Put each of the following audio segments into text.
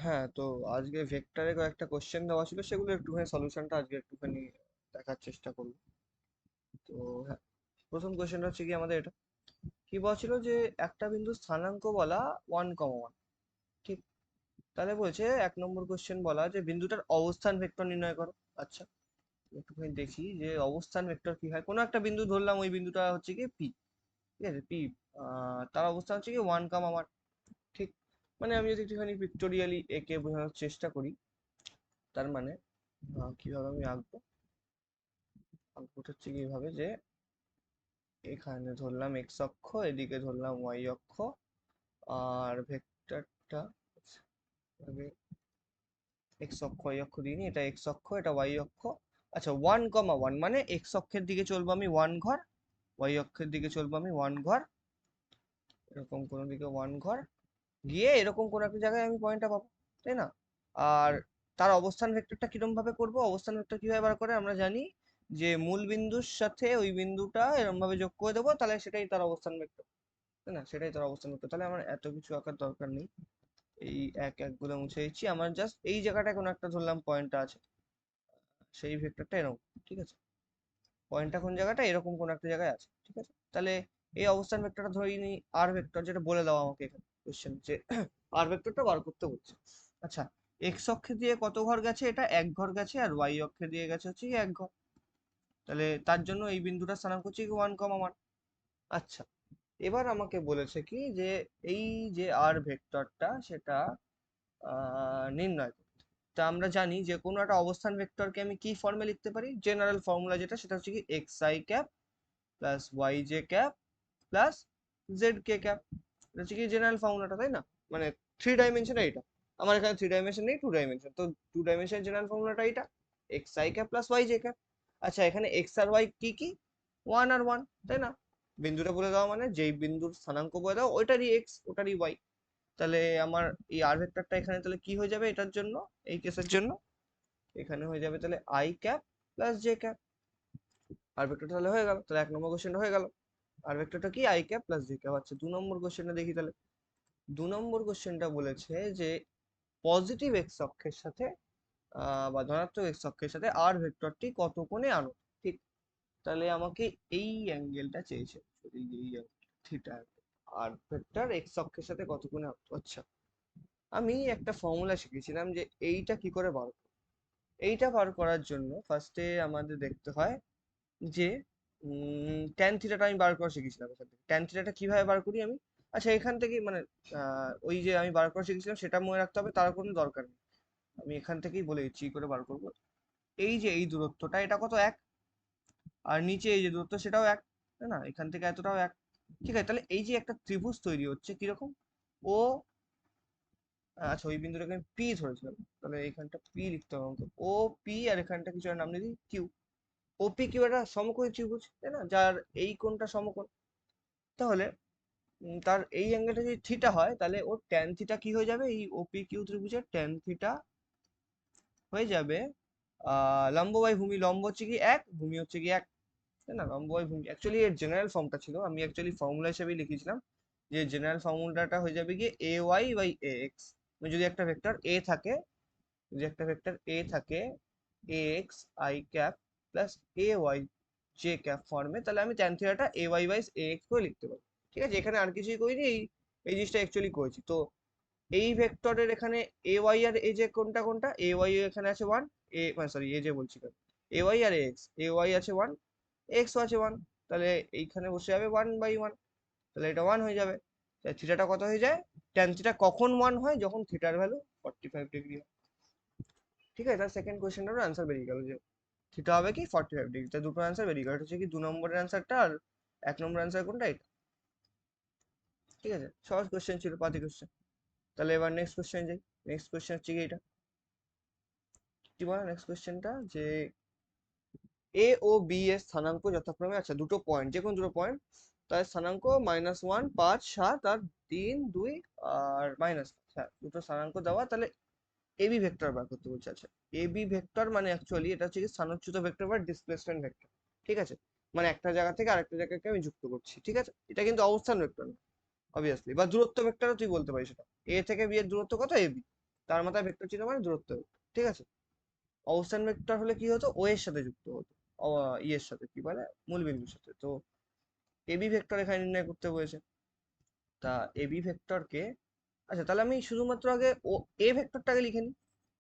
হ্যাঁ, তো আজকে ভেক্টরে কয়েকটা কোশ্চেন দেওয়া ছিল, সেগুলো একটুখানি সলিউশনটা আজকে একটুখানি দেখার চেষ্টা করবো। তো হ্যাঁ, প্রথম কোশ্চেনটা হচ্ছে কি আমাদের এটা কি বলা ছিল যে একটা বিন্দু স্থানাঙ্ক বলা 1,1। ঠিক, তাহলে বলছে 1 নম্বর কোশ্চেন বলা যে বিন্দুটার অবস্থান ভেক্টর নির্ণয় করো। আচ্ছা, একটুখানি দেখি যে অবস্থান ভেক্টর কি হয়। কোনো একটা বিন্দু ধরলাম, ওই বিন্দুটা হচ্ছে কি পি। ঠিক আছে, পি, তার অবস্থান হচ্ছে কি 1,1। ঠিক, মানে আমি যদি একটুখানি পিক্টোরিয়ালি একে বোঝানোর চেষ্টা করি, তার মানে কিভাবে আমি আঁকবো, আঁকবোটা হচ্ছে কি এইভাবে যে এখানে ধরলাম এক্স অক্ষ, এদিকে ধরলাম ওয়াই অক্ষ, আর ভেক্টরটা এক্স অক্ষ ওয়াই অক্ষ দিইনি, এটা এক্স অক্ষ এটা ওয়াই অক্ষ। আচ্ছা, 1,1 মানে এক্স অক্ষের দিকে চলবো আমি 1 ঘর, ওয়াই অক্ষের দিকে চলবো আমি 1 ঘর, এরকম কোনো দিকে 1 ঘর গিয়ে এরকম কোনো একটা জায়গায় আমি পয়েন্টটা পাবো, তাই না? আর তার অবস্থান ভেক্টরটা কিরকম ভাবে করবো, অবস্থান ভেক্টর কিভাবে বার করে আমরা জানি যে মূল বিন্দুর সাথে ওই বিন্দুটা এরকম ভাবে যোগ করে দেবো, তাহলে সেটাই তার অবস্থান ভেক্টর, তাই না? সেটাই তার অবস্থান ভেক্টর। তাহলে আমার এত কিছু আঁকার দরকার নেই, এই এক এক গুলো মুছে দিচ্ছি। আমার জাস্ট এই জায়গাটায় কোনো একটা ধরলাম পয়েন্টটা আছে, সেই ভেক্টরটা এরকম। ঠিক আছে, পয়েন্টটা কোন জায়গাটা, এরকম কোন একটা জায়গায় আছে। ঠিক আছে, তাহলে এই অবস্থান ভেক্টরটা ধরে নিই আর ভেক্টর, যেটা বলে দাও আমাকে এখানে কোশ্চেন যে আর ভেক্টরটা বার করতে বলছে। আচ্ছা, এক্স অক্ষে দিয়ে কত ঘর গেছে, এটা 1 ঘর গেছে, আর ওয়াই অক্ষে দিয়ে গেছে হচ্ছে কি 1 ঘর। তাহলে তার জন্য এই বিন্দুটার স্থানাঙ্ক হচ্ছে কি 1,1। আচ্ছা, এবার আমাকে বলেছে কি যে এই যে আর ভেক্টরটা সেটা নির্ণয় করতে। তা আমরা জানি যে কোনো একটা অবস্থান ভেক্টরকে আমি কি ফর্মে লিখতে পারি, জেনারেল ফর্মুলা যেটা, সেটা হচ্ছে কি X I cap plus Y J cap plus Z K cap. এটা হচ্ছে কি জেনারেল ফর্মুলাটা, তাই না? মানে 3 ডাইমেনশনে এটা, আমার এখানে 3 ডাইমেনশন নেই, 2 ডাইমেনশন, তো 2 ডাইমেনশন জেনারেল ফর্মুলাটা এটা X I cap plus Y J cap. আচ্ছা, এখানে এক্স আর ওয়াই কি কি, 1 আর 1, তাই না? বিন্দুটা বলে দাও মানে যেই বিন্দুর স্থানাঙ্ক বলে দাও ওইটারই এক্স ওটারই ওয়াই। তাহলে আমার এই আর ভেক্টরটা এখানে তাহলে কি হয়ে যাবে এটার জন্য, এই কেসের জন্য এখানে হয়ে যাবে তাহলে I cap plus J cap. আর ভেক্টরটা তাহলে হয়ে গেল, তাহলে 1 নম্বর কোশ্চেনটা হয়ে গেল। আর ভেক্টরটা কি I cap plus J cap. আচ্ছা, 2 নম্বর কোশ্চেনটা দেখি তাহলে। 2 নম্বর কোশ্চেনটা বলেছে যে পজিটিভ এক্স অক্ষের সাথে বা ধনাত্মক এক্স অক্ষের সাথে আর ভেক্টরটি কত কোণে আনো। ঠিক, তাহলে আমাকে এই অ্যাঙ্গেলটা চেয়েছে, এই থিটা, আর ভেক্টর এক্স অক্ষের সাথে কত কোণে আনো। আচ্ছা, আমি একটা ফর্মুলা শিখেছিলাম যে এইটা কি করে বার করব। এইটা বার করার জন্য ফার্স্টে আমাদের দেখতে হয় যে ট্যান থিটাটা আমি বার করা শিখেছিলাম। এখান থেকে ট্যান থিটাটা কিভাবে বার করি আমি। আচ্ছা, এখান থেকে মানে ওই যে আমি বার করা শিখেছিলাম সেটা মনে রাখতে হবে, তার কোনো দরকার নেই। আমি এখান থেকেই বলে দিচ্ছি কি করে বার করবো। এই যে এই দূরত্বটা এটা কত, 1, আর নিচে এই যে দূরত্ব সেটাও 1, তাই না? এখান থেকে এতটাও 1। ঠিক আছে, তাহলে এই যে একটা ত্রিভুজ তৈরি হচ্ছে কিরকম, ও আচ্ছা ওই বিন্দুটাকে আমি পি ধরেছিলাম, তাহলে এখানটা পি লিখতে হবে আমাকে। ও পি, আর এখানটা কিছু একটা নাম দিয়ে দিই কিউ। ওপি কিউ একটা সমকোণী ত্রিভুজ, তাই না, যার এই কোণটা সমকোণ। তাহলে তার এই অ্যাঙ্গেলটা যদি থিটা হয়, তাহলে ওর ট্যান থিটা কি হয়ে যাবে, এই ওপি কিউ ত্রিভুজের ট্যান থিটা হয়ে যাবে লম্ব বাই ভূমি। লম্ব হচ্ছে কি 1, ভূমি হচ্ছে কি 1, তাই না? লম্ব বাই ভূমি অ্যাকচুয়ালি এর জেনারেল ফর্মটা ছিল, আমি অ্যাকচুয়ালি ফর্মুলা হিসেবেই লিখেছিলাম যে জেনারেল ফর্মুলাটা হয়ে যাবে কি এ ওয়াই বাই এ এক্স। যদি একটা ভেক্টর এ থাকে, যদি একটা ভেক্টর এ থাকে A X I cap plus A Y J cap ফর্মে, তাহলে আমি ট্যান থিটাটা A Y by A X করে লিখতে পারি। ঠিক আছে, এখানে আর কিছুই করিনি, এই এই জিনিসটা অ্যাকচুয়ালি করেছি। তো এই ভেক্টরের এখানে A Y R A J কোনটা কোনটা, এ ওয়াই এখানে আছে 1, এ মানে সরি এ জে বলছি কেন, A Y R x, A Y আছে 1, এক্স আছে 1, তাহলে এইখানে বসে যাবে 1/1, তাহলে এটা 1 হয়ে যাবে। তাহলে থিটাটা কত হয়ে যায়, ট্যান থিটা কখন 1 হয়, যখন থিটার ভ্যালু 45 ডিগ্রি হয়। ঠিক আছে, তার সেকেন্ড কোয়েশ্চেনটারও অ্যান্সার বেরিয়ে গেল যে থিটা হবে কি 45 ডিগ্রি। তাই দুটো অ্যান্সার বেরিয়ে গেল। এটা হচ্ছে কি 2 নম্বরের অ্যান্সারটা, আর 1 নম্বর অ্যান্সার কোনটা, এটা। ঠিক আছে, সহজ কোয়েশ্চেন ছিল, পাতি কোয়েশ্চেন। তাহলে এবার নেক্সট কোয়েশ্চেন যাই। নেক্সট কোয়েশ্চেন হচ্ছে কি এটা, কি বলো নেক্সট কোয়েশ্চেনটা যে এ ও বি এর স্থানাঙ্ক যথাক্রমে, আচ্ছা দুটো পয়েন্ট, যে কোনো দুটো পয়েন্ট, তার স্থানাঙ্ক -1, 5, 7 আর 3, 2 আর -5, হ্যাঁ দুটো স্থানাঙ্ক দেওয়া, তাহলে এবি ভেক্টর বার করতে বলছে। আচ্ছা, এবি ভেক্টর মানে অ্যাকচুয়ালি এটা হচ্ছে কি স্থানচ্যুত ভেক্টর বা ডিসপ্লেসমেন্ট ভেক্টর। ঠিক আছে, মানে একটা জায়গা থেকে আরেকটা জায়গাকে আমি যুক্ত করছি। ঠিক আছে, এটা কিন্তু অবস্থান ভেক্টর না অবভিয়াসলি, বা দূরত্ব ভেক্টরও তুই বলতে পারিস। সেটা এ থেকে বি এর দূরত্ব কত, এবি। তার মাথায় ভেক্টর চিহ্ন মানে দূরত্ব ভেক্টর, ঠিক আছে। অবস্থান ভেক্টর হলে কি হতো, ও এর সাথে যুক্ত হতো, ইয়ের সাথে, কি বলে, মূল বিন্দুর সাথে। তো এবি ভেক্টর এখানে নির্ণয় করতে বলেছে। তা এবি ভেক্টরকে, আচ্ছা তাহলে আমি শুধুমাত্র আগে ও এ ভেক্টরটাকে লিখে নিই।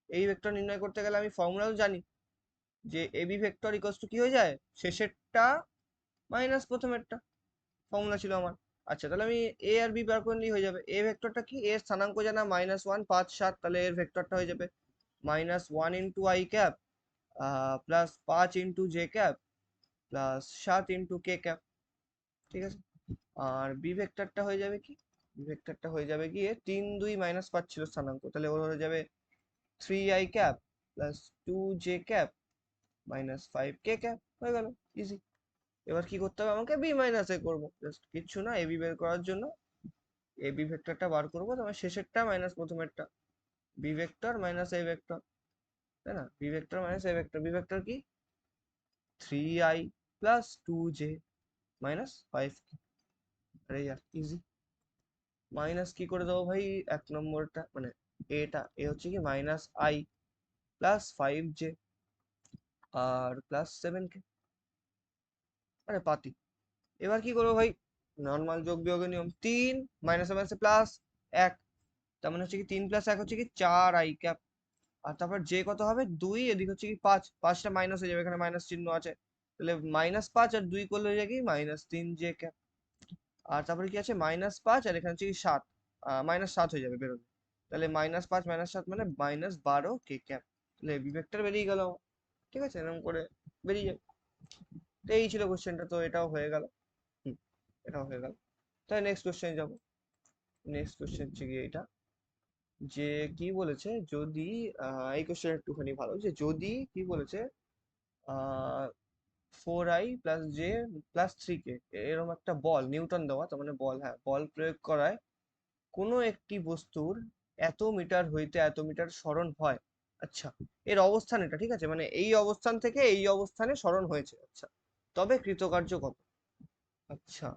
এই ভেক্টর নির্ণয় করতে গেলে আমি ফর্মুলা তো জানি, যে এবি ভেক্টর ইকুয়ালস টু কি হয়ে যায়, শেষেরটা মাইনাস প্রথমেরটা, ফর্মুলা ছিল আমার। আচ্ছা তাহলে আমি এ আর বি বার করে নিলেই হয়ে যাবে। এ ভেক্টরটা কি, এর স্থানাঙ্ক জানা -1 5 7, তাহলে এর ভেক্টরটা হয়ে যাবে -1 into I cap plus 5 into J cap plus 7 into k cap, ঠিক আছে। আর বি ভেক্টরটা হয়ে যাবে কি, বি ভেক্টরটা হয়ে যাবে গিয়ে 3 2 -5 ছিল স্থানাঙ্ক, তাহলে ওর হয়ে যাবে 3 I cap plus 2 J cap minus 5 K cap, হয়ে গেল, ইজি। এবার কি করতে হবে আমাকে, বি মাইনাস এ করবো, জাস্ট কিচ্ছু না, এবি বের করার জন্য এবি ভেক্টরটা বার করবো, তোমার শেষেরটা মাইনাস প্রথমেরটা, B vector minus A vector, তাই না, B vector minus A vector, B vector কি 3i প্লাস 2j মাইনাস 5, আরে ইয়ার ইজি। মাইনাস কি করে দেবো ভাই, এক নম্বরটা মানে এটা, এ হচ্ছে কি -i plus 5j R plus 7k, আরে পাতি। এবার কি করবো ভাই, নর্মাল যোগ বিয়োগের নিয়ম, 3 মাইনাসে মাইনাসে প্লাস 1, তার মানে হচ্ছে কি 3 প্লাস 1 হচ্ছে কি 4 আই ক্যাপ, আর তারপর যে কত হবে 2, এদিক হচ্ছে কি 5, 5টা মাইনাস হয়ে যাবে, এখানে মাইনাস চিহ্ন আছে, তাহলে -5 আর 2 করলে হয়ে যায় কি -3 জে ক্যাপ। আর তারপরে কি আছে -5 আর এখানে হচ্ছে কি 7, -7 হয়ে যাবে বেরোবে, তাহলে -5 -7 মানে -12 কে ক্যাপ, তাহলে বি ভেক্টর বেরিয়ে গেল আমার। ঠিক আছে, এরকম করে বেরিয়ে যাবে। তো এই ছিল কোশ্চেনটা, তো এটাও হয়ে গেল। হুম, এটাও হয়ে গেল। তাহলে নেক্সট কোশ্চেন যাবো। নেক্সট কোশ্চেন হচ্ছে গিয়ে এটা, যে কি বলেছে, যদি এই কোশ্চেন একটুখানি ভালো, যে যদি কি বলেছে 4i plus J plus 3k, এরকম একটা বল নিউটন দেওয়া, তার মানে বল, হ্যাঁ বল প্রয়োগ করায় কোনো একটি বস্তুর এত মিটার হইতে এত মিটার সরণ হয়। আচ্ছা, এর অবস্থান এটা, ঠিক আছে, মানে এই অবস্থান থেকে এই অবস্থানে সরণ হয়েছে, আচ্ছা, তবে কৃতকার্য কত। আচ্ছা,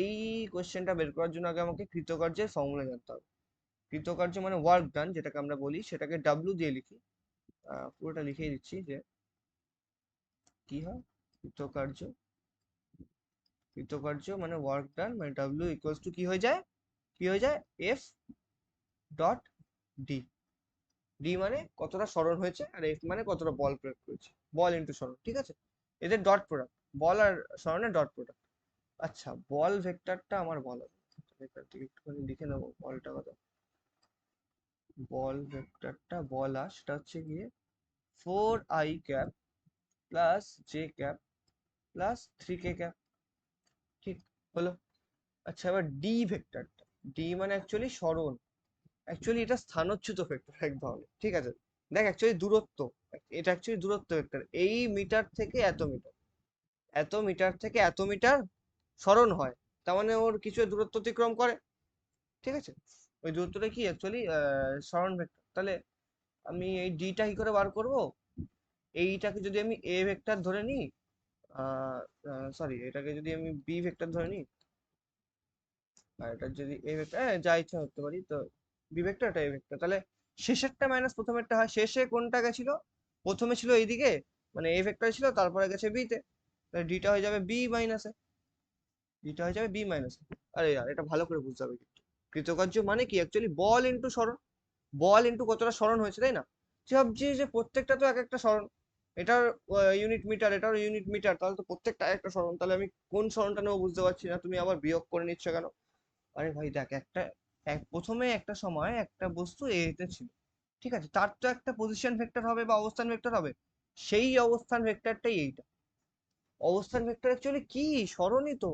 এই কোশ্চেনটা বের করার জন্য আগে আমাকে কৃতকার্যের ফর্মুলা জানতে হবে। কৃতকার্য মানে ওয়ার্ক ডান, যেটাকে আমরা বলি, সেটাকে ডাব্লিউ দিয়ে লিখি। পুরোটা লিখেই দিচ্ছি, যে কি হয়, কৃতকার্য, কৃতকার্য মানে ওয়ার্ক ডান, মানে ডাব্লিউ ইকুয়ালস টু কি হয়ে যায়, কি হয়ে যায়, এফ ডট ডি। ডি মানে কতটা সরণ হয়েছে, আর এফ মানে কতটা বল প্রয়োগ করেছে, বল ইন্টু সরণ, ঠিক আছে, এদের ডট প্রোডাক্ট, বল আর সরণের ডট প্রোডাক্ট। আচ্ছা, বল ভেক্টরটা আমার বলা, ভেক্টর থেকে একটুখানি লিখে নেবো বলটা কত, বল ভেক্টরটা বলা সেটা হচ্ছে গিয়ে 4i cap plus J cap plus 3k cap, ঠিক হলো। আচ্ছা, এবার ডি ভেক্টরটা, ডি মানে অ্যাকচুয়ালি সরণ, অ্যাকচুয়ালি এটা স্থানচ্যুত ভেক্টর এক ধরনের, ঠিক আছে। দেখ অ্যাকচুয়ালি দূরত্ব, এটা অ্যাকচুয়ালি দূরত্ব ভেক্টর, এই মিটার থেকে এত মিটার, এত মিটার থেকে এত মিটার সরণ হয়, তার মানে ওর কিছু দূরত্ব অতিক্রম করে, ঠিক আছে। ওই দূরত্বটা কি অ্যাকচুয়ালি সরণ ভেক্টর। তাহলে আমি এই ডিটা কি করে বার করব, এইটাকে যদি আমি এ ভেক্টর ধরে নিই, সরি এটাকে যদি আমি বি ভেক্টর ধরে নিই, আর এটা যদি এ ভেক্টর, যা ইচ্ছা করতে পারি, তো বি ভেক্টর এটা এ ভেক্টর, তাহলে শেষেরটা মাইনাস প্রথমেরটা হয়, শেষে কোনটা গেছিল, প্রথমে ছিল এইদিকে, মানে এ ভেক্টর ছিল, তারপরে গেছে বি তে, তাহলে ডিটা হয়ে যাবে বি মাইনাস এ, ডিটা হয়ে যাবে বি মাইনাস এ। আরে यार এটা ভালো করে বুঝতে হবে কিন্তু, কৃতকার্য মানে কি অ্যাকচুয়ালি বল ইন্টু সরণ, বল ইন্টু কতটা সরণ হয়েছে, তাই না। যে ভাবছি যে প্রত্যেকটা তো এক একটা সরণ, এটার ইউনিট মিটার, এটার ইউনিট মিটার, তাহলে তো প্রত্যেকটা একটা সরণ, তাহলে আমি কোন সরণটা নেবো বুঝতে পারছি না, তুমি আবার বিয়োগ করে নিচ্ছ কেন। আরে ভাই দেখ, প্রথমে একটা সময় একটা বস্তু এ তে ছিল, ঠিক আছে, তার তো একটা পজিশন ভেক্টর হবে বা অবস্থান ভেক্টর হবে, সেই অবস্থান ভেক্টরটাই এইটা। অবস্থান ভেক্টর অ্যাকচুয়ালি কি, সরণই তো,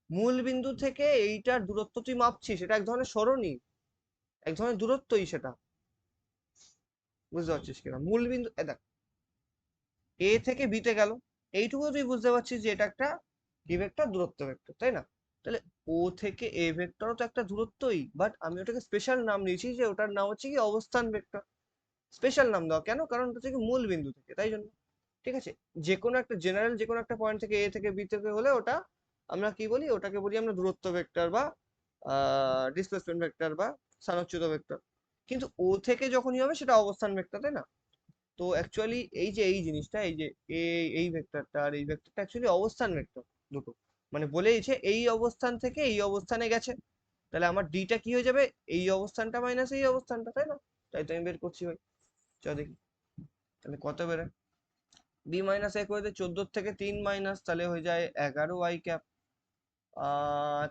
মূল বিন্দু থেকে এইটার দূরত্ব তুই মাপছিস, সেটা এক ধরনের সরণই, এক ধরনের দূরত্বই সেটা, বুঝতে পারছিস কিনা, মূল বিন্দু দেখ, এ থেকে বি তে গেল, এইটুকু তুই বুঝতে পারছিস যে এটা একটা কি ভেক্টর, দূরত্ব ভেক্টর, তাই না। তাহলে ও থেকে এ ভেক্টরও তো একটা দূরত্বই, বাট আমি ওটাকে স্পেশাল নাম দিয়েছি, যে ওটার নাম হচ্ছে কি অবস্থান ভেক্টর। স্পেশাল নাম দেওয়া কেন, কারণ ওটা হচ্ছে কি মূল বিন্দু থেকে, তাই জন্য, ঠিক আছে। যে কোনো একটা জেনারেল, যে কোনো একটা পয়েন্ট থেকে এ থেকে বি থেকে হলে ওটা আমরা কি বলি, ওটাকে বলি আমরা দূরত্ব ভেক্টর বা ডিসপ্লেসমেন্ট ভেক্টর বা স্থানচ্যুত ভেক্টর, কিন্তু ও থেকে যখনই হবে সেটা অবস্থান ভেক্টর, তাই না? তো অ্যাকচুয়ালি এই যে এই জিনিসটা, এই যে এই ভেক্টরটা আর এই ভেক্টরটা অ্যাকচুয়ালি অবস্থান ভেক্টর দুটো। মানে বলেইছে এই অবস্থান থেকে এই অবস্থানে গেছে, তাহলে আমার ডিটা কি হয়ে যাবে, এই অবস্থানটা মাইনাস এই অবস্থানটা, তাই না? তাই তো আমি বের করছি ভাই। চল দেখি তাহলে কত বেরোয়। বি মাইনাস এ করে 14 থেকে 3 মাইনাস, তাহলে হয়ে যায় 11 ওয়াই ক্যাপ।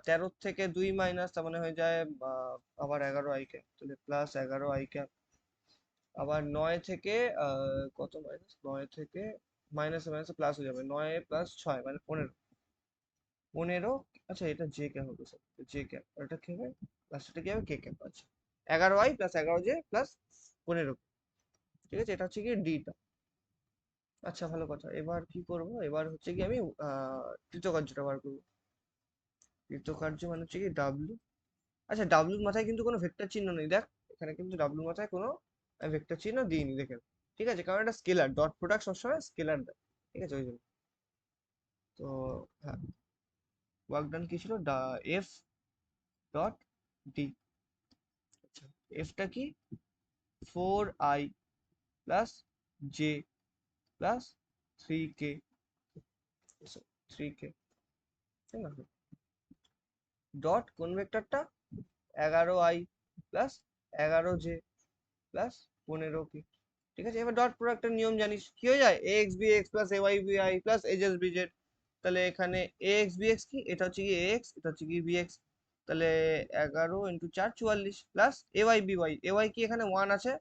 13 থেকে 2 মাইনাস, তার মানে হয়ে যায় আবার 11 আই ক্যাপ, তাহলে প্লাস 11 আই ক্যাপ। আবার 9 থেকে কত মাইনাস, 9 থেকে মাইনাস মাইনাস প্লাস হয়ে যাবে, 9 প্লাস 6 মানে 15। 15, আচ্ছা এটা জে ক্যাপ হবে স্যার, জে ক্যাপ, আর এটা কি হবে, লাস্টটা কি হবে, কে ক্যাপ। আচ্ছা 11 আই প্লাস 11 জে প্লাস 15, ঠিক আছে, এটা হচ্ছে কি ডিটা। আচ্ছা ভালো কথা, এবার কি করব, এবার হচ্ছে কি আমি কৃতকার্যটা বার করবো। কৃতকার্য মানে হচ্ছে কি ডাব্লু। আচ্ছা ডাব্লুর মাথায় কিন্তু কোনো ভেক্টর চিহ্ন নেই, দেখ এখানে কিন্তু ডাব্লুর মাথায় কোনো ভেক্টর চিহ্ন দিইনি, দেখে নাও। ঠিক আছে, কারণ এটা স্কেলার, ডট প্রোডাক্ট সবসময় স্কেলার দেয়, ঠিক আছে ওই জন্য। তো হ্যাঁ, ওয়ার্ক ডান কি ছিল, এফ ডট ডি। আচ্ছা এফটা কি, 4i plus J plus 3k, 3k, তাই না? ডট কোন ভেক্টরটা, 11i plus 11j plus 15k। ঠিক আছে, এবার ডট প্রোডাক্টের নিয়ম জানিস, কি হয়ে যায়, ax bx plus ay bi plus hs bz। তাহলে এখানে ax bx কি, এটা হচ্ছে কি ax, এটা হচ্ছে কি bx। তাহলে 11 × 4 44 প্লাস ay by, ay কি এখানে 1 আছে,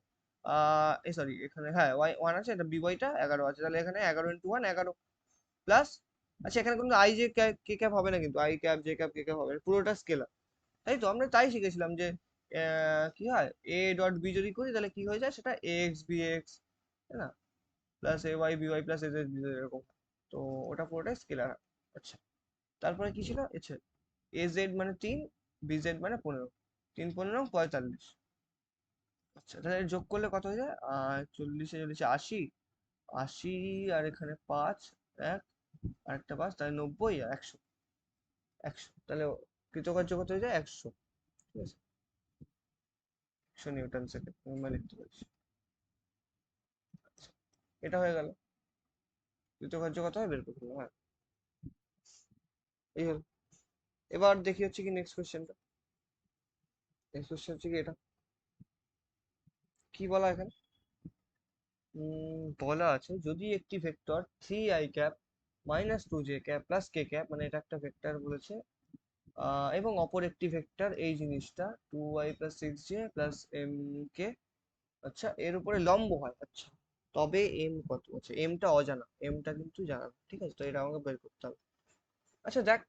সরি এখানে হ্যাঁ y 1 আছে, এটা by টা 11 আছে, তাহলে এখানে 11 × 1 11 প্লাস। আচ্ছা এখানে কিন্তু i j কে ক্যাপ হবে না, কিন্তু i cap J cap K cap হবে না, পুরোটা স্কেলার। তাই তো আমরা তাই শিখেছিলাম যে কি হয়, এ ডট বি যদি করি তাহলে কি হয়ে যায়, সেটা এক্স বি এক্স, তাই না, plus A Y B Y plus S S B এরকম। তো ওটা পুরোটাই স্কেলার। আচ্ছা তারপরে কি ছিল, আচ্ছা এ জেড মানে 3, বি জেড মানে 15, 3 15 45। আচ্ছা তাহলে যোগ করলে কত হয়ে যায়, 40 40 80, 80 আর এখানে 5 এক আর একটা 5, তাহলে 90 আর 100, 100, তাহলে কৃতকার্য কত হয়ে যায় 100, ঠিক আছে, 100 নিউটন সেকেন্ড আমরা লিখতে পারছি। আচ্ছা, এটা হয়ে গেল, কৃতকার্য কত হয় বের করতে হবে, হ্যাঁ এই হলো। এবার দেখি হচ্ছে কি নেক্সট কোশ্চেনটা। নেক্সট কোশ্চেন হচ্ছে কি এটা, কি বলা এখানে, বলা আছে যদি একটি vector 3i cap minus 2j cap plus K cap, মানে এটা একটা ভেক্টর বলেছে, এবং অপর একটি ভেক্টর এই জিনিসটা 2i plus 6j plus M K, আচ্ছা এর উপরে লম্ব হয়, আচ্ছা তবে এম কত, আচ্ছা এমটা অজানা, এমটা কিন্তু জানা না, ঠিক আছে, তো এটা আমাকে বের করতে হবে। আচ্ছা দেখ,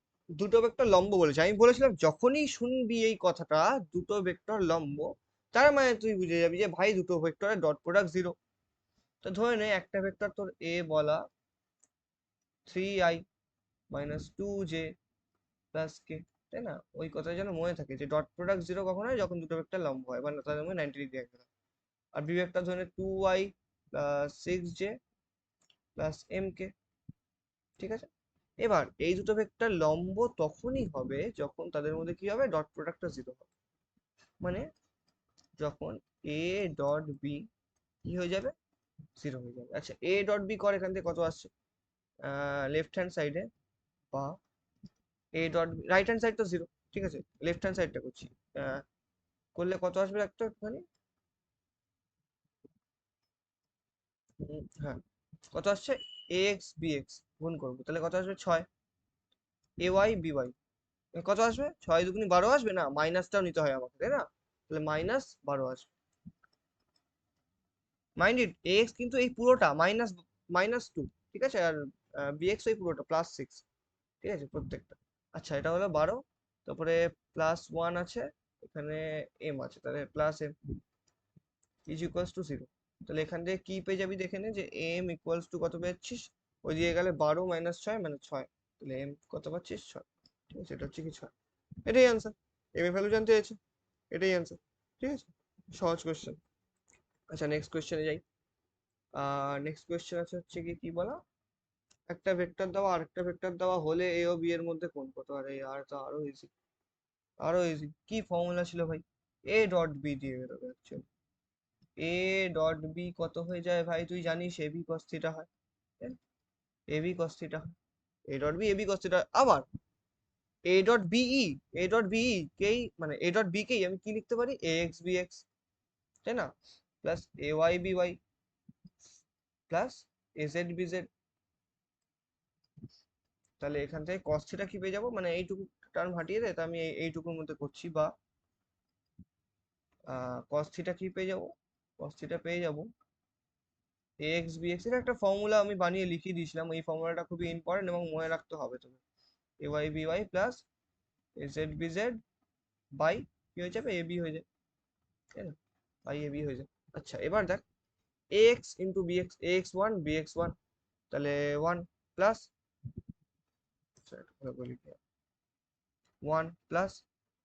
দুটো ভেক্টর লম্ব বলেছে, আমি বলেছিলাম যখনই শুনবি এই কথাটা দুটো ভেক্টর লম্ব, তার মানে তুই বুঝে যাবি যে ভাই দুটো ভেক্টরের ডট প্রোডাক্ট 0। তো ধরে নে একটা ভেক্টর তোর এ বলা 3i মাইনাস 2j প্লাস কে, তাই না? ওই কথা যেন মনে থাকে যে ডট প্রোডাক্ট 0 কখন হয়, যখন দুটো ভেক্টর লম্ব হয়, মানে তাদের মধ্যে 90 ডিগ্রি অ্যাঙ্গেল হয়। আর বি ভেক্টর ধরে নে 2i plus 6j plus M K, ঠিক আছে। এবার এই দুটো ভেক্টর লম্ব তখনই হবে যখন তাদের মধ্যে কি হবে, ডট প্রোডাক্টটা 0 হবে। মানে যখন এ ডট বি কি হয়ে যাবে, 0 হয়ে যাবে। আচ্ছা এ ডট বি কর, এখান থেকে কত আসছে, লেফট হ্যান্ড সাইডে বা A dot B, right hand side তো 0, ঠিক আছে, লেফট হ্যান্ড সাইডটা করছি, আহ, করলে কত আসবে একটা একটুখানি, হ্যাঁ কত আসছে, এ এক্স বি এক্স গুণ করবো, তাহলে কত আসবে 6, এ ওয়াই বি ওয়াই কত আসবে, 6 দুগুনি 12 আসবে, না মাইনাসটাও নিতে হয় আমাকে, তাই না? তাহলে -12 আসবে। মাইন্ড ইট, এক্স কিন্তু এই পুরোটা মাইনাস -2, ঠিক আছে, আর বিএক্স ওই পুরোটা +6, ঠিক আছে প্রত্যেকটা। আচ্ছা এটা হলো 12, তারপরে +1 আছে, এখানে এম আছে, তাহলে plus M is equals to 0। তাহলে এখান থেকে কি পেয়ে যাবি দেখে নে, যে এম ইকুয়ালস টু কত পেয়েছিস, ওই দিকে গেলে 12 - 6 মানে 6, তাহলে এম কত পাচ্ছিস 6, ঠিক আছে, এটা হচ্ছে কি 6, এটাই অ্যান্সার। এম এর ভ্যালু জানতে চাইছে, এটাই অ্যান্সার, ঠিক আছে, সহজ কোশ্চেন। আচ্ছা নেক্সট কোশ্চেনে যাই। নেক্সট কোশ্চেন আছে হচ্ছে কি কি বলা, একটা ভেক্টর দেওয়া আর একটা ভেক্টর দেওয়া হলে এ ও বি এর মধ্যে কোন কত, আরে আর তো আরো ইজি, আরো ইজি, কি ফর্মুলা ছিল ভাই, এ ডট বি দিয়ে বেরোবে অ্যাকচুয়ালি, এ ডট বি কত হয়ে যায় ভাই, তুই জানিস এ বি কস থিটা হয়, এ বি কস থিটা হয়, A dot B A B cos theta. আবার A dot B, A dot B কেই মানে এ ডট বি কেই আমি কি লিখতে পারি, এ এক্স বি এক্স, তাই না, plus A Y B Y plus A Z B Z. তাহলে এখান থেকে cos থিটা কি পেয়ে যাবো, মানে এইটুকু টার্ম হাটিয়ে দেয়, তা আমি এইটুকুর মধ্যে করছি, বা cos থিটা কি পেয়ে যাবো, cos থিটা পেয়ে যাবো এক্স বি এক্স, এটা একটা ফর্মুলা আমি বানিয়ে লিখিয়ে দিয়েছিলাম, এই ফর্মুলাটা খুবই ইম্পর্টেন্ট এবং মনে রাখতে হবে তুমি। A Y B Y plus A Z B Z by কি হয়ে যাবে, এ বি হয়ে যায়, তাই না, বাই এ বি হয়ে যায়। আচ্ছা এবার দেখ, A X into B X, A X one B X one, তাহলে one plus, one plus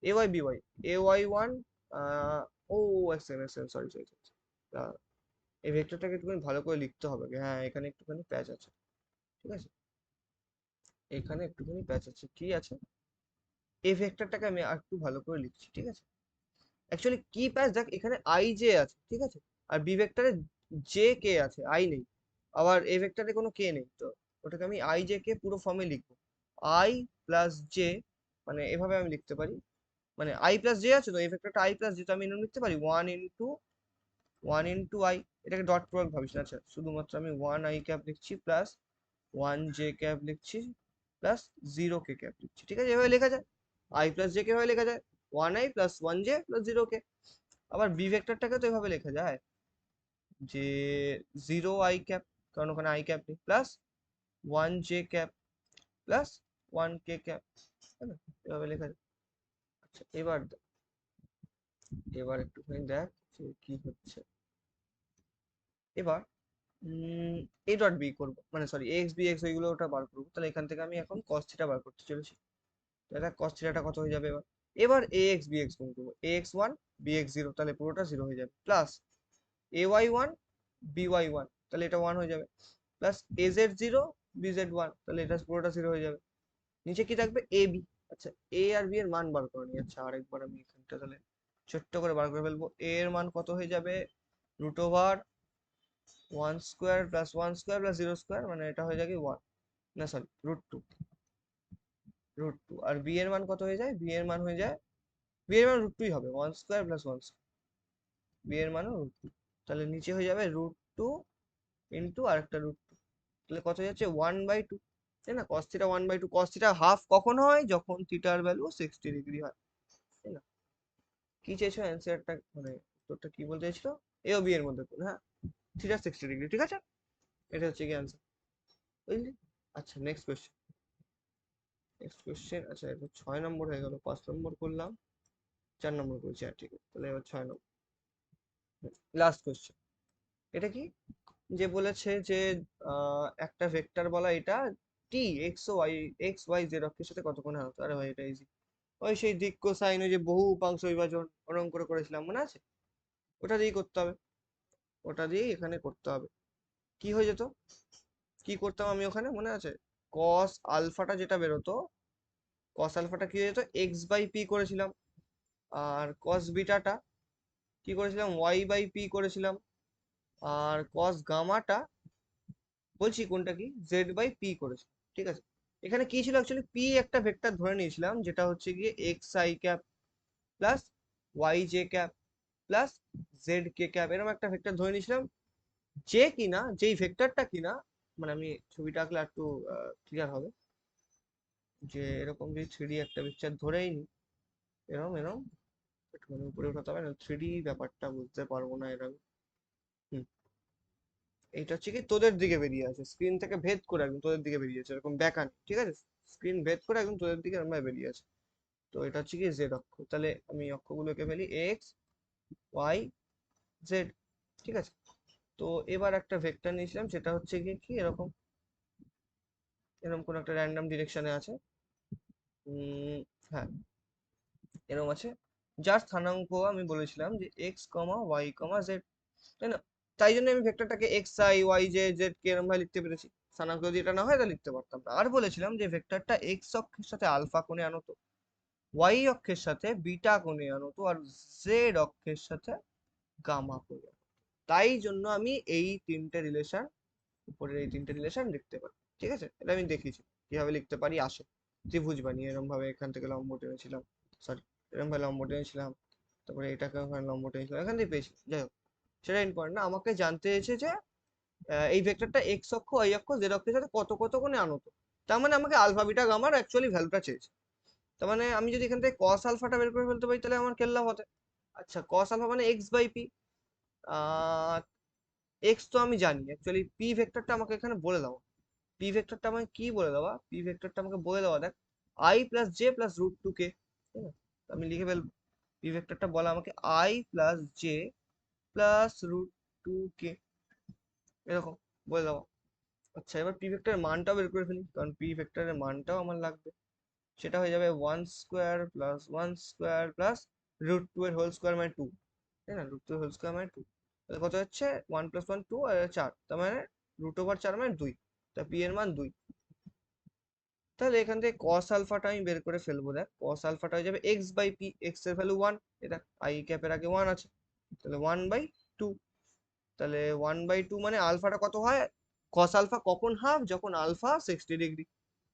A Y B Y, A Y one, ও এক্সেন সরি সরি, এই ভেক্টরটাকে একটুখানি ভালো করে লিখতে হবে, হ্যাঁ এখানে একটুখানি প্যাচ আছে, ঠিক আছে, এখানে একটুখানি প্যাচ আছে, কি আছে, এই ভেক্টরটাকে আমি আর একটু ভালো করে লিখছি, ঠিক আছে। অ্যাকচুয়ালি কি প্যাচ দেখ, এখানে আই জে আছে, ঠিক আছে, আর বি ভেক্টরে জে কে আছে, আই নেই, আবার এ ভেক্টরে কোনো কে নেই, তো ওটাকে আমি আই জে কে পুরো ফর্মে লিখবো, আই প্লাস জে, মানে এভাবে আমি লিখতে পারি, মানে আই প্লাস জে আছে তো এই ভেক্টরটা আই প্লাস জে, তো আমি এরকম লিখতে পারি ওয়ান ইন্টু আই, এটাকে ডট প্রোডাক্ট ভাবিস না, আচ্ছা শুধুমাত্র আমি ওয়ান আই ক্যাপ লিখছি প্লাস ওয়ান জে ক্যাপ লিখছি প্লাস জিরো কে ক্যাপ লিখছি, ঠিক আছে, এভাবে লেখা যায়, আই প্লাস জে কে এভাবে লেখা যায়, one I plus one J plus zero K. আবার বি ভেক্টরটাকে তো এভাবে লেখা যায় যে জিরো আই ক্যাপ, কারণ ওখানে আই ক্যাপ নেই, plus one J cap plus one K cap, তাই না, এভাবে লেখা যায়। আচ্ছা এবার একটুখানি দেখ যে কি হচ্ছে, এবার এ ডট বি করবো, মানে সরি এক্স বি এক্স ওইগুলো ওটা বার করবো, তাহলে এখান থেকে আমি এখন cos থিটা বার করতে চলেছি, তাহলে cos থিটাটা কত হয়ে যাবে, এবার এবার এ এক্স বি এক্স গুণ করবো, A X one B X zero, তাহলে পুরোটা জিরো হয়ে যাবে, plus A Y one B Y one, তাহলে এটা ওয়ান হয়ে যাবে, plus A Z zero B Z one, তাহলে এটা পুরোটা জিরো হয়ে যাবে, নিচে কি থাকবে এ বি। আচ্ছা এ আর বি এর মান বার করে নি, আচ্ছা আরেকবার আমি এখানটা তাহলে ছোট্ট করে বার করে ফেলবো, এ এর মান কত হয়ে যাবে, root over one square plus one square plus zero square, মানে এটা হয়ে যায় কি ওয়ান, না সরি রুট টু, আর বি এর মান কত হয়ে যায়, বি এর মান হয়ে যায়, বি এর মান রুট টুই হবে, one square plus one square, B এর মানও রুট টু, তাহলে নিচে হয়ে যাবে রুট টু ইন্টু আরেকটা রুট টু, তাহলে কত হয়ে যাচ্ছে ওয়ান বাই টু, তাই না, cos theta one by two, cos theta half কখন হয়, যখন থিটার ভ্যালু 60 ডিগ্রি হয়, তাই না। কি চেয়েছো অ্যান্সারটা, মানে উত্তরটা কি বলতে চাইছিল, এ ও বি এর মধ্যে কোন, হ্যাঁ থিটা 60 ডিগ্রি, ঠিক আছে, এটা হচ্ছে কি অ্যান্সার, বুঝলি। আচ্ছা নেক্সট কোয়েশ্চেন, আচ্ছা এটা 6 নম্বর হয়ে গেল, 5 নম্বর করলাম, 4 নম্বর করেছি, হ্যাঁ ঠিক আছে, তাহলে এবার 6 নম্বর, লাস্ট কোয়েশ্চেন, এটা কি, যে বলেছে যে একটা ভেক্টর বলা এটা টি এক্স ওয়াই জেড অক্ষের সাথে কতক্ষণ হতো, আরে ভাই এটা ইজি, ওই সেই দিক কোসাইন, ওই যে বহু উপাংশ বিভাজন ওরকম করে করেছিলাম মনে আছে, ওটা দিয়েই করতে হবে, ওটা দিয়েই এখানে করতে হবে, কি হয়ে যেত, কি করতাম আমি ওখানে মনে আছে, কস আলফাটা যেটা বেরোতো, কস আলফাটা কি হয়ে যেত এক্স বাই পি করেছিলাম, আর কস বিটাটা কি করেছিলাম ওয়াই বাই পি করেছিলাম, আর কস গামাটা বলছি কোনটা কি জেড বাই পি করেছি, ঠিক আছে। এখানে কি ছিল অ্যাকচুয়ালি, পি একটা ভেক্টর ধরে নিয়েছিলাম যেটা হচ্ছে গিয়ে X I cap plus Y J cap plus Z K cap, এরকম একটা ভেক্টর ধরে নিয়েছিলাম, যে কিনা যেই ভেক্টরটা কিনা, মানে আমি ছবিটা আঁকলে একটু ক্লিয়ার হবে, যে এরকম যদি থ্রি একটা পিকচার ধরেই নি, এরকম এরকম একটুখানি উপরে উঠাতে হবে না, থ্রি ডি ব্যাপারটা বুঝতে পারবো না এরকম, হুম, এইটা হচ্ছে কি তোদের দিকে বেরিয়ে আছে, স্ক্রিন থেকে ভেদ করে একদম তোদের দিকে বেরিয়ে আছে, এরকম বেঁকানো, ঠিক আছে, স্ক্রিন ভেদ করে একদম তোদের দিকে এরকম ভাবে বেরিয়ে আছে, তো এটা হচ্ছে কি জেড অক্ষ, তাহলে আমি অক্ষগুলোকে ফেলি এক্স ওয়াই জেড, ঠিক আছে। তো এবার একটা ভেক্টর নিয়েছিলাম সেটা হচ্ছে গিয়ে কি এরকম, এরকম কোন একটা র্যান্ডম ডিরেকশনে আছে, হ্যাঁ এরকম আছে, যার স্থানাঙ্ক আমি বলেছিলাম যে X comma Y comma Z, তাই না, তাই জন্য আমি ভেক্টরটাকে X I Y J Z K এরকম ভাবে লিখতে পেরেছি, স্থানাঙ্ক যদি এটা না হয় তাহলে লিখতে পারতাম না, আর বলেছিলাম যে ভেক্টরটা এক্স অক্ষের সাথে আলফা কোণে আনতো, ওয়াই অক্ষের সাথে বিটা কোণে আনতো, আর জেড অক্ষের সাথে গামা কোণে আনতো। তাই জন্য আমি এই তিনটে রিলেশন, উপরের এই তিনটে রিলেশন লিখতে পারি। ঠিক আছে, এটা আমি দেখিয়েছি কিভাবে লিখতে পারি। আসে ত্রিভুজ বানিয়ে এরকম ভাবে এখান থেকে লম্ব টেনেছিলাম, সরি এরকম ভাবে লম্ব টেনেছিলাম, তারপরে এটাকে ওখানে লম্ব টেনেছিলাম, এখান থেকে পেয়েছি। যাই হোক, সেটা ইম্পর্টেন্ট না। আমাকে জানতে চেয়েছে যে এই ভেক্টরটা এক্স অক্ষ, ওয়াই অক্ষ, জেড অক্ষের সাথে কত কত কোণে আনত। তার মানে আমাকে আলফা বিটা গামার অ্যাকচুয়ালি ভ্যালুটা চেয়েছে। তার মানে আমি যদি এখান থেকে কস আলফাটা বের করে ফেলতে পারি তাহলে আমার কেল্লা হতে। আচ্ছা, কস আলফা মানে এক্স বাই পি। এক্স তো আমি জানি, অ্যাকচুয়ালি পি ভেক্টরটা আমাকে এখানে বলে দাও। পি ভেক্টরটা আমাকে কি বলে দেওয়া, পি ভেক্টরটা আমাকে বলে দেওয়া, দেখ I plus J plus root two K. আমি লিখে ফেলবো, পি ভেক্টরটা বলা আমাকে I plus J plus root two K, এরকম বলে দেওয়া। আচ্ছা, এবার পি ভেক্টরের মানটাও বের করে ফেলি, কারণ পি ভেক্টরের মানটাও আমার লাগবে। সেটা হয়ে যাবে one square plus root two এর হোল স্কোয়ার মানে টু, তাই না? রুট টু হোল স্কোয়ার মানে টু, তাহলে কত হচ্ছে ওয়ান প্লাস ওয়ান টু আর চার, তার মানে রুট ওভার চার মানে দুই। তা পি এর মান দুই। তাহলে এখান থেকে কস আলফাটা আমি বের করে ফেলবো। দেখ কস আলফাটা হয়ে যাবে এক্স বাই পি, এক্স এর ভ্যালু ওয়ান, এটা আই ক্যাপের আগে ওয়ান আছে, তাহলে ওয়ান বাই টু। তাহলে ওয়ান বাই টু মানে আলফাটা কত হয়, কস আলফা কখন হাফ, যখন আলফা 60 ডিগ্রি।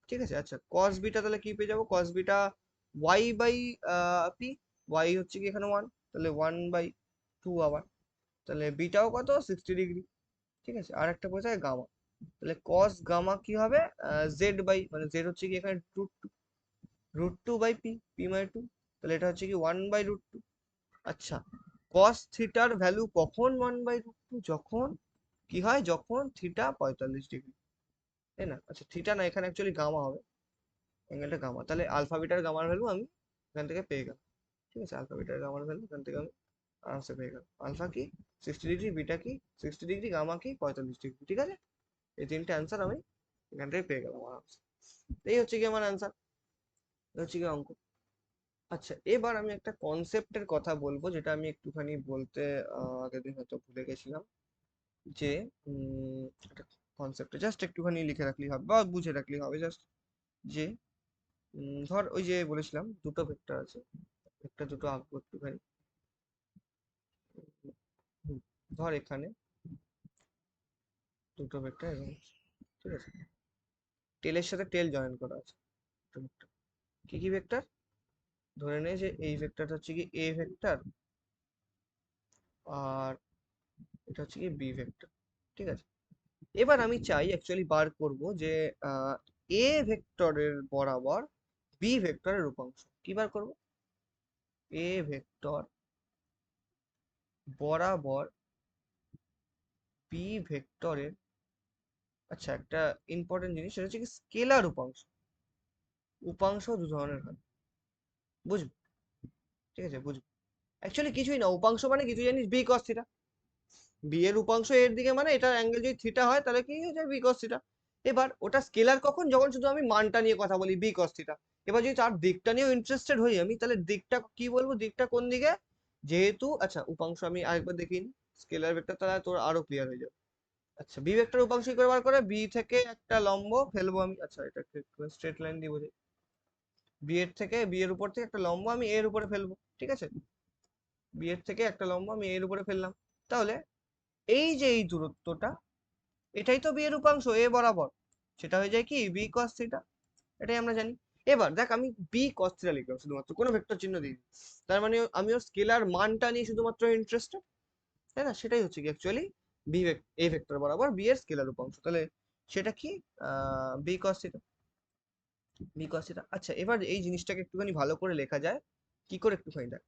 ঠিক আছে। আচ্ছা, কস বিটা তাহলে কি পেয়ে যাবো, cos beta Y by P, Y হচ্ছে কি এখানে ওয়ান, তাহলে ওয়ান বাই টু আবার, তাহলে বিটাও কত 60 ডিগ্রি। ঠিক আছে, আর একটা পড়ে থাকে গামা, তাহলে কস গামা কি হবে, জেড বাই, মানে জেড হচ্ছে কি এখানে root two by P, P মানে টু, তাহলে এটা হচ্ছে কি ওয়ান বাই রুট টু। আচ্ছা, কস থিটার ভ্যালু কখন ওয়ান বাই রুট টু, যখন কি হয়, যখন থিটা 45 ডিগ্রি, তাই না? আচ্ছা, থিটা না, এখানে অ্যাকচুয়ালি গামা হবে, অ্যাঙ্গেলটা গামা, তাহলে আলফা বিটার গামার ভ্যালু আমি এখান থেকে পেয়ে গেলাম। ঠিক আছে, আলফা বিটার গামার ভ্যালু এখান থেকে আমি আরামসে পেয়ে গেলাম। আলফা কি 60 ডিগ্রি, বিটা কি 60 ডিগ্রি, গামা কি 45 ডিগ্রি। ঠিক আছে, এই তিনটে অ্যান্সার আমি এখান থেকে পেয়ে গেলাম আরামসে। এই হচ্ছে কি আমার অ্যান্সার, এই হচ্ছে কি অঙ্ক। আচ্ছা, এবার আমি একটা কনসেপ্টের কথা বলবো, যেটা আমি একটুখানি বলতে আগের দিন হয়তো ভুলে গেছিলাম। যে একটা কনসেপ্ট জাস্ট একটুখানি লিখে রাখলেই হবে বা বুঝে রাখলেই হবে, জাস্ট যে ধর ওই যে বলেছিলাম দুটো ভেক্টর আছে, ভেক্টর দুটো আঁকবো একটুখানি। হুম, ধর এখানে দুটো ভেক্টর এবং, ঠিক আছে, টেলের সাথে টেল জয়েন করা আছে দুটো ভেক্টর। কি কি ভেক্টর, ধরে নে যে এই ভেক্টরটা হচ্ছে কি এ ভেক্টর, আর এটা হচ্ছে কি বি ভেক্টর। ঠিক আছে, এবার আমি চাই অ্যাকচুয়ালি বার করব যে এ ভেক্টরের বরাবর বি ভেক্টরের উপাংশ। কি বার করব, এ ভেক্টর বরাবর বি ভেক্টরের, আচ্ছা একটা ইম্পর্টেন্ট জিনিস, সেটা হচ্ছে কি স্কেলার উপাংশ। উপাংশ দু ধরনের হয়, বুঝবো? ঠিক আছে, বুঝবো। অ্যাকচুয়ালি কিছুই না, উপাংশ মানে কিছু জানিস বি কস থিটা, বি এর উপাংশ এর দিকে, মানে এটার অ্যাঙ্গেল যদি থিটা হয় তাহলে কি হয়ে যায় বি কস থিটা। এবার ওটা স্কেলার কখন, যখন শুধু আমি মানটা নিয়ে কথা বলি বি কস থিটা। এবার যদি তার দিকটা নিয়েও ইন্টারেস্টেড হই আমি, তাহলে দিকটা কি বলবো, দিকটা কোন দিকে, যেহেতু আচ্ছা উপাংশ আমি আরেকবার দেখিনি, স্কেলার ভেক্টর, তাহলে তোর আরো ক্লিয়ার হয়ে যাবে। আচ্ছা, বি ভেক্টর উপাংশ কি করে বার করে, বি থেকে একটা লম্ব ফেলবো আমি, আচ্ছা এটা স্ট্রেট লাইন দিব, বি এর থেকে, বি এর উপর থেকে একটা লম্ব আমি এর উপরে ফেলবো। ঠিক আছে, বি এর থেকে একটা লম্ব আমি এর উপরে ফেললাম, তাহলে এই যে এই দূরত্বটা, এটাই তো বি এর উপাংশ এ বরাবর, সেটা হয়ে যায় কি বি কস থিটা, এটাই আমরা জানি। এবার দেখ আমি বি কস থিটা লিখলাম শুধুমাত্র, কোনো ভেক্টর চিহ্ন দিই, তার মানে আমি ওর স্কেলার মানটা নিয়ে শুধুমাত্র ইন্টারেস্টেড, তাই না? সেটাই হচ্ছে কি অ্যাকচুয়ালি বি এ ভেক্টর বরাবর বি এর স্কেলার উপাংশ, তাহলে সেটা কি B cos theta, B cos theta. আচ্ছা, এবার এই জিনিসটাকে একটুখানি ভালো করে লেখা যায় কি করে, একটুখানি দেখ,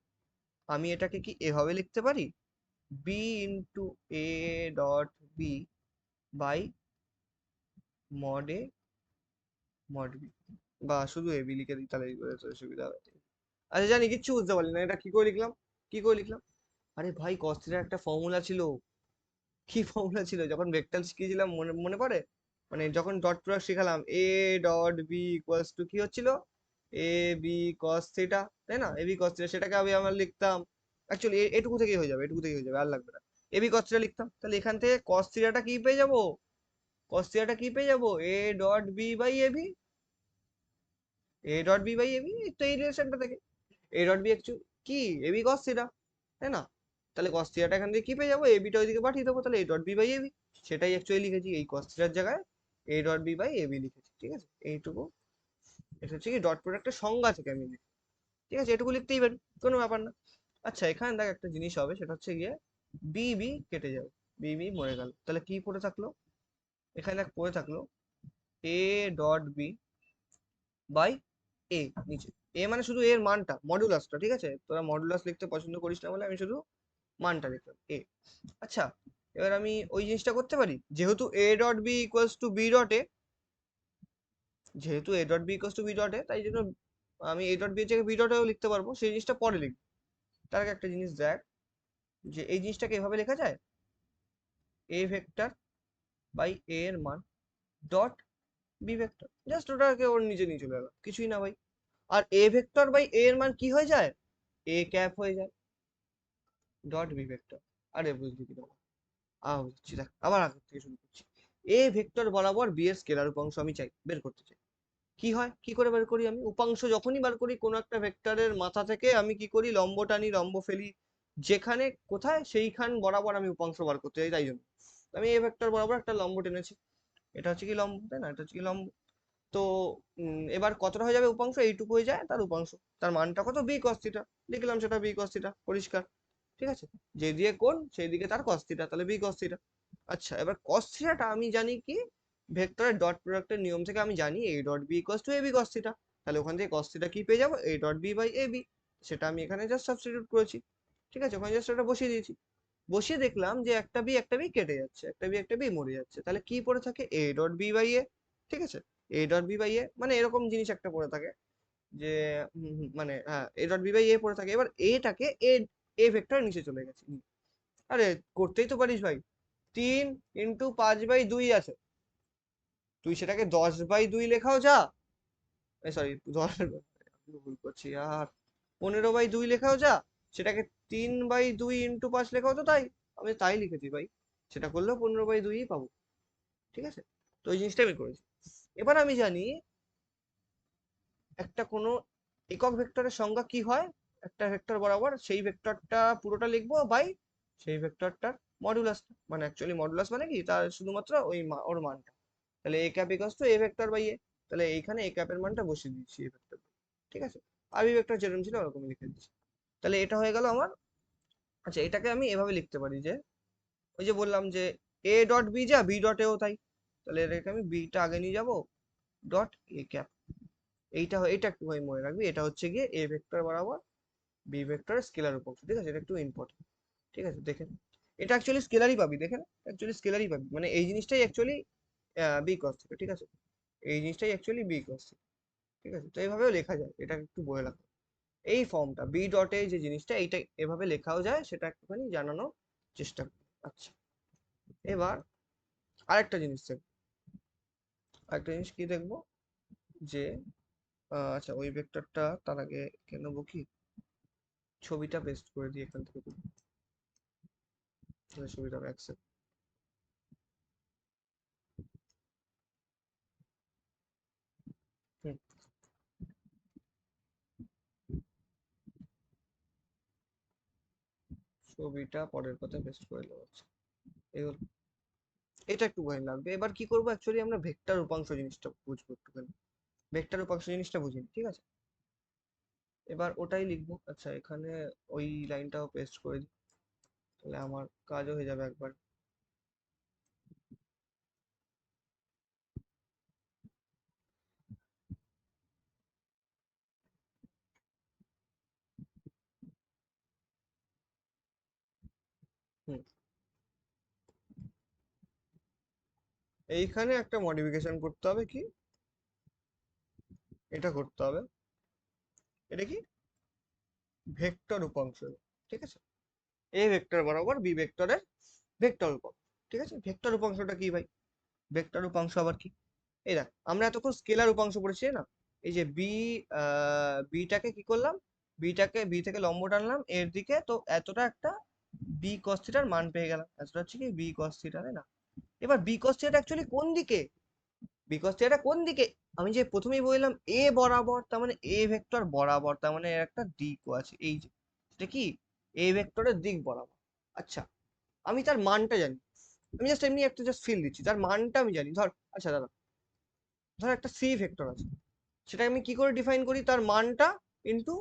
আমি এটাকে কি এভাবে লিখতে পারি, B into A dot B by mod A mod B, বা শুধু এ বি লিখে দিই তাহলে সুবিধা হবে। আচ্ছা, জানি কিচ্ছু বুঝতে পারলি না, এটা কি করে লিখলাম, কি করে লিখলাম? আরে ভাই, কস থিটার একটা ফর্মুলা ছিল। কি ফর্মুলা ছিল, যখন ভেক্টর শিখিয়েছিলাম, মনে মনে পড়ে? মানে যখন ডট প্রোডাক্ট শিখালাম, A dot B equals to কি হচ্ছিল, এ বি কস থিটা, তাই না? এ বি কস থিটা, সেটাকে আমি আমার লিখতাম, অ্যাকচুয়ালি এটুকু থেকেই হয়ে যাবে, এটুকু থেকেই হয়ে যাবে, আর লাগবে না। এ বি কস থিটা লিখতাম, তাহলে এখান থেকে কস থিটাটা কি পেয়ে যাবো, কস থিটাটা কি পেয়ে যাবো, A dot B by A B, A dot B by A B, তো এই রিলেশনটা থেকে এ ডট বি একচুয়ালি কি এ বি কস থিটা, তাই না? তাহলে cos থিটাটা এখান থেকে কি পেয়ে যাবো, এ বিটা ওইদিকে পাঠিয়ে দেবো, তাহলে A dot B by A B. সেটাই অ্যাকচুয়ালি লিখেছি, এই cos থিটার জায়গায় A dot B by A B লিখেছি, ঠিক আছে। এইটুকু, এটা হচ্ছে কি ডট প্রোডাক্টের সংজ্ঞা থেকে আমি লিখি, ঠিক আছে, এটুকু লিখতেই পারি, কোনো ব্যাপার না। আচ্ছা, এখানে দেখ একটা জিনিস হবে, সেটা হচ্ছে গিয়ে বি বি কেটে যাবে, বি বি মরে গেল, তাহলে কি পড়ে থাকলো, এখানে দেখ পড়ে থাকলো এ ডট বি বাই এ নিচে। এ মানে শুধু এর মানটা, মডুলাসটা, ঠিক আছে, তোরা মডুলাস লিখতে পছন্দ করিস না বলে আমি শুধু মানটা লিখলাম এ। আচ্ছা, এবার আমি ওই জিনিসটা করতে পারি, যেহেতু A dot B equals to B dot A, যেহেতু A dot B equals to B dot A, তাই জন্য আমি এ ডট বি এর জায়গায় বি ডট এও লিখতে পারবো, সেই জিনিসটা পরে লিখবো। তার আগে একটা জিনিস দেখ, যে এই জিনিসটাকে এভাবে লেখা যায়, এ ভেক্টর বাই এ এর মান ডট বি ভেক্টর, জাস্ট ওটাকে ওর নিচে নিয়ে চলে গেলাম, কিছুই না ভাই। আর এ ভেক্টর বাই এ এর মান কি হয়ে যায়, এ ক্যাপ হয়ে যায় ডট বি ভেক্টর। আরে বুঝলি কি তোমার, বুঝছি, দেখ আবার আগে থেকে শুরু করছি। এ ভেক্টর বরাবর বি এর স্কেলার উপাংশ আমি চাই, বের করতে চাই। কি হয়, কি করে বের করি আমি উপাংশ, যখনই বার করি কোনো একটা ভেক্টরের মাথা থেকে আমি কি করি, লম্ব টানি, লম্ব ফেলি, যেখানে কোথায় সেইখান বরাবর আমি উপাংশ বার করতে চাই, তাই জন্য আমি এ ভেক্টর বরাবর একটা লম্ব টেনেছি। এটা হচ্ছে কি লম্ব, তাই না, এটা হচ্ছে কি লম্ব। তো এবার কতটা হয়ে যাবে উপাংশ, এইটুকু হয়ে যায় তার উপাংশ, তার মানটা কত, বি কস থিটা, লিখলাম সেটা বি কস থিটা, পরিষ্কার, ঠিক আছে। যে দিয়ে কোণ সেই দিকে তার কস থিটা, তাহলে বি কস থিটা। আচ্ছা, এবার কস থিটাটা আমি জানি কি, ভেক্টরের ডট প্রোডাক্টের নিয়ম থেকে আমি জানি A dot B equals to A B cos theta, তাহলে ওখান থেকে কস থিটা কি পেয়ে যাবো, A dot B by A B. সেটা আমি এখানে জাস্ট সাবস্টিটিউট করেছি, ঠিক আছে, ওখানে জাস্ট ওটা বসিয়ে দিয়েছি। বসিয়ে দেখলাম যে একটা বি কেটে যাচ্ছে, একটা বি মরে যাচ্ছে, তাহলে কি পড়ে থাকে, এ ডট বি বাই এ, ঠিক আছে। এ ডট বি বাই এ মানে এরকম জিনিস একটা পড়ে থাকে, যে মানে হ্যাঁ, এ ডট বি বাই এ পড়ে থাকে। এবার এটাকে এ, এ ভেক্টর নিচে চলে গেছে, আরে করতেই তো পারিস ভাই, 3 × 5/2 আছে, তুই সেটাকে 10/2 লেখাও যা, সরি 10, ভুল করছি আর, 15/2 লেখাও যা, সেটাকে 3/2 × 5 লেখাও তো তাই, আমি তাই লিখেছি ভাই, সেটা করলেও 15/2 পাবো, ঠিক আছে। তো ওই জিনিসটা আমি করেছি। এবার আমি জানি একটা কোনো একক ভেক্টরের সংজ্ঞা কি হয়, একটা ভেক্টর বরাবর সেই ভেক্টরটা পুরোটা লিখবো বাই সেই ভেক্টরটার মডুলাস, মানে অ্যাকচুয়ালি মডুলাস মানে কি, তার শুধুমাত্র ওই ওর মানটা, তাহলে A cap equals to A vector by A, তাহলে এইখানে এ ক্যাপের মানটা বসিয়ে দিচ্ছি এ ভেক্টর, ঠিক আছে। আর বি ভেক্টর যেরকম ছিল ওরকম লিখে দিচ্ছি, তাহলে এটা হয়ে গেল আমার। আচ্ছা, এটাকে আমি এভাবে লিখতে পারি যে, ওই যে বললাম যে এ ডট বি যা বি ডট এও তাই, তাহলে এটাকে আমি বিটা আগে নিয়ে যাবো, ডট এ ক্যাপ, এইটা একটু ভাই মনে রাখবি, এটা হচ্ছে গিয়ে এ ভেক্টর বরাবর বি ভেক্টরের স্কেলার উপাংশ, ঠিক আছে, এটা একটু ইম্পর্টেন্ট, ঠিক আছে, দেখেন এটা অ্যাকচুয়ালি স্কেলারই পাবি, দেখেন অ্যাকচুয়ালি স্কেলারই পাবি, মানে এই জিনিসটাই অ্যাকচুয়ালি বি কস থিটা, ঠিক আছে, এই জিনিসটাই অ্যাকচুয়ালি বি কস থিটা, ঠিক আছে। তো এইভাবেও লেখা যায়, এটা একটু বলে রাখো, এই ফর্মটা বি ডটে যে জিনিসটা, এইটা এভাবে লেখাও যায়, সেটা একটুখানি জানানোর চেষ্টা করি। আচ্ছা, এবার আরেকটা জিনিস দেখবো, আরেকটা জিনিস কি দেখবো, যে আচ্ছা ওই ভেক্টরটা তার আগে কে নেবো, কি ছবিটা পেস্ট করে দিই এখান থেকে, তাহলে ছবিটা অ্যাকসেপ্ট, হুম, ছবিটা পরের পাতায় পেস্ট করে দেওয়া হচ্ছে, এই হলো। এটা একটু ভয় লাগবে, এবার কি করবো, অ্যাকচুয়ালি আমরা ভেক্টর উপাংশ জিনিসটা বুঝবো একটুখানি, ভেক্টর উপাংশ জিনিসটা বুঝিনি, ঠিক আছে, এবার ওটাই লিখবো। আচ্ছা, এখানে ওই লাইনটাও পেস্ট করে দিই, তাহলে আমার কাজও হয়ে যাবে একবার। হুম, এইখানে একটা মডিফিকেশন করতে হবে, কি এটা করতে হবে, এটা কি ভেক্টর উপাংশ, ঠিক আছে, এ ভেক্টর বরাবর বি ভেক্টরের ভেক্টর উপাংশ, ঠিক আছে। ভেক্টর উপাংশটা কি ভাই, ভেক্টর উপাংশ আবার কি, এই দেখ আমরা এতক্ষণ স্কেলার উপাংশ পড়েছি না, এই যে বিটাকে কি করলাম, বিটাকে বি থেকে লম্ব টানলাম এর দিকে, তো এতটা একটা বি কস থিটার মান পেয়ে গেলাম, এতটা হচ্ছে কি বি কস থিটা, তাই না। এবার বি কস থিটা অ্যাকচুয়ালি কোন দিকে, বি কস থিটা কোন দিকে, আমি যে প্রথমেই বললাম এ বরাবর, তার মানে এ ভেক্টর বরাবর, তার মানে এর একটা দিকও আছে, এই যে এটা কি এ ভেক্টরের দিক বরাবর, আচ্ছা, আমি তার মানটা জানি, আমি জাস্ট এমনি একটা জাস্ট ফিল দিচ্ছি, তার মানটা আমি জানি। ধর, আচ্ছা দাদা, ধর একটা সি ভেক্টর আছে, সেটা আমি কি করে ডিফাইন করি? তার মানটা ইন্টু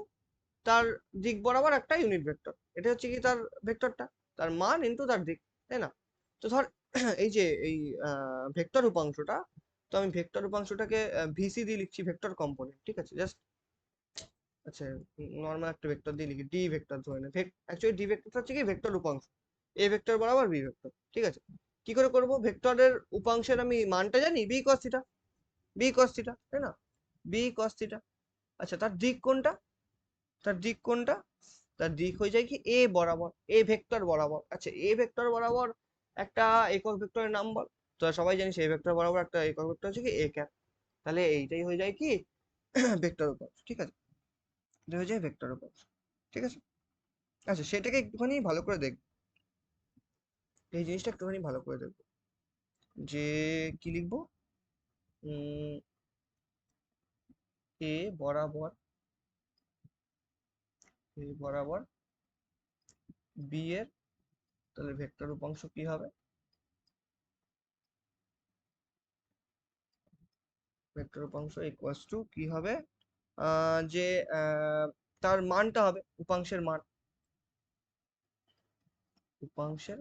তার দিক বরাবর একটা ইউনিট ভেক্টর, এটা হচ্ছে কি তার ভেক্টরটা, তার মান ইন্টু তার দিক, তাই না? তো ধর এই যে এই ভেক্টর উপাংশটা, তো আমি ভেক্টর উপাংশটাকে ভিসি দিয়ে লিখছি, ভেক্টর কম্পোনেন্ট, ঠিক আছে? জাস্ট আচ্ছা, নর্মাল একটা ভেক্টর দিয়ে লিখি, ডি ভেক্টর ধরে নে। অ্যাকচুয়ালি ডি ভেক্টরটা হচ্ছে কি ভেক্টর উপাংশ, এ ভেক্টর বরাবর বি ভেক্টর, ঠিক আছে? কি করে করব? ভেক্টরের উপাংশের আমি মানটা জানি, B cos theta, B cos theta, তাই না? B cos theta. আচ্ছা, তার দিক কোনটা? তার দিক কোনটা? তার দিক হয়ে যায় কি এ বরাবর, এ ভেক্টর বরাবর। আচ্ছা, এ ভেক্টর বরাবর একটা একক ভেক্টরের নাম বল। তো সবাই জানিস এ ভেক্টর বরাবর একটা একক ভেক্টর হচ্ছে কি এ ক্যাপ। তাহলে এইটাই হয়ে যায় কি ভেক্টর উপাংশ, ঠিক আছে? এটা হয়ে যায় ভেক্টর উপাংশ, ঠিক আছে? আচ্ছা, সেটাকে একটুখানি ভালো করে দেখ, এই জিনিসটা একটুখানি ভালো করে দেখবো, যে কি লিখবো? উম এ বরাবর, এ বরাবর বি এর, তাহলে ভেক্টর উপাংশ কি হবে? ভেক্টর উপাংশ ইকুয়ালস টু কি হবে? যে তার মানটা হবে, উপাংশের মান, উপাংশের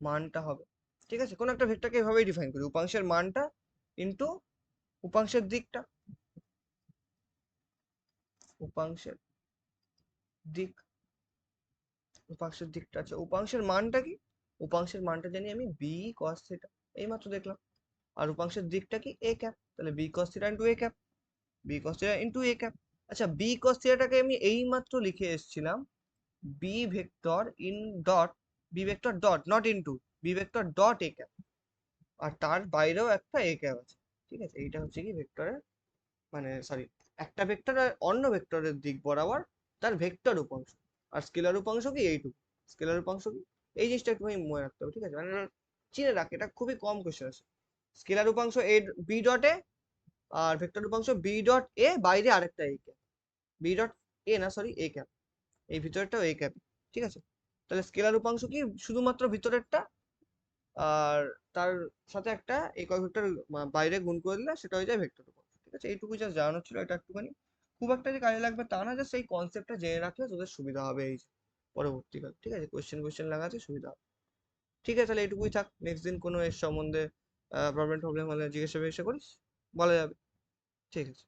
মানটা হবে, ঠিক আছে? কোন একটা ভেক্টরকে এভাবেই ডিফাইন করি, উপাংশের মানটা ইন্টু উপাংশের দিকটা, উপাংশের দিক, উপাংশের দিকটা। আছে উপাংশের মানটা কি? উপাংশের মানটা জানি আমি বি কস থিটা, এই মাত্র দেখলাম। আর উপাংশের দিকটা কি এ ক্যাপ, তাহলে B cos theta into A cap, B cos theta into A cap. আচ্ছা, বি কস থিটাটাকে আমি এই মাত্র লিখে এসেছিলাম B vector in dot, B vector dot not into, B vector dot A cap, আর তার বাইরেও একটা এ ক্যাপ আছে, ঠিক আছে? এইটা হচ্ছে কি ভেক্টরের, মানে সরি, একটা ভেক্টর আর অন্য ভেক্টরের দিক বরাবর তার ভেক্টর উপাংশ। আর স্কেলার উপাংশ কি এইটুকু, স্কেলার উপাংশ কি, এই জিনিসটা একটুখানি মনে রাখতে হবে, ঠিক আছে? মানে চিনে রাখ, এটা খুবই কম কোশ্চেন আছে। স্কেলার উপাংশ এ বি ডট এ, আর ভেক্টর উপাংশ বি ডট এ, বাইরে আরেকটা A cap, B dot A না সরি এ ক্যাপ, এই ভিতরেরটাও এ ক্যাপ, ঠিক আছে? তাহলে স্কেলার উপাংশ কি শুধুমাত্র ভিতরেরটা, আর তার সাথে একটা একক ভেক্টর বাইরে গুণ করে দিলে সেটা হয়ে যায় ভেক্টর উপাংশ, ঠিক আছে? এইটুকু জাস্ট জানানো ছিল, এটা একটুখানি খুব একটা যে কাজে লাগবে তা না, জাস্ট এই কনসেপ্টটা জেনে রাখলে তোদের সুবিধা হবে এই পরবর্তীকাল, ঠিক আছে? কোয়েশ্চেন কোয়েশ্চেন লাগাতে সুবিধা হবে। ঠিক আছে, তাহলে এইটুকুই থাক, নেক্সট দিন কোনো এর সম্বন্ধে প্রবলেম টবলেম হলে জিজ্ঞাসা করিস, বলা যাবে, ঠিক আছে?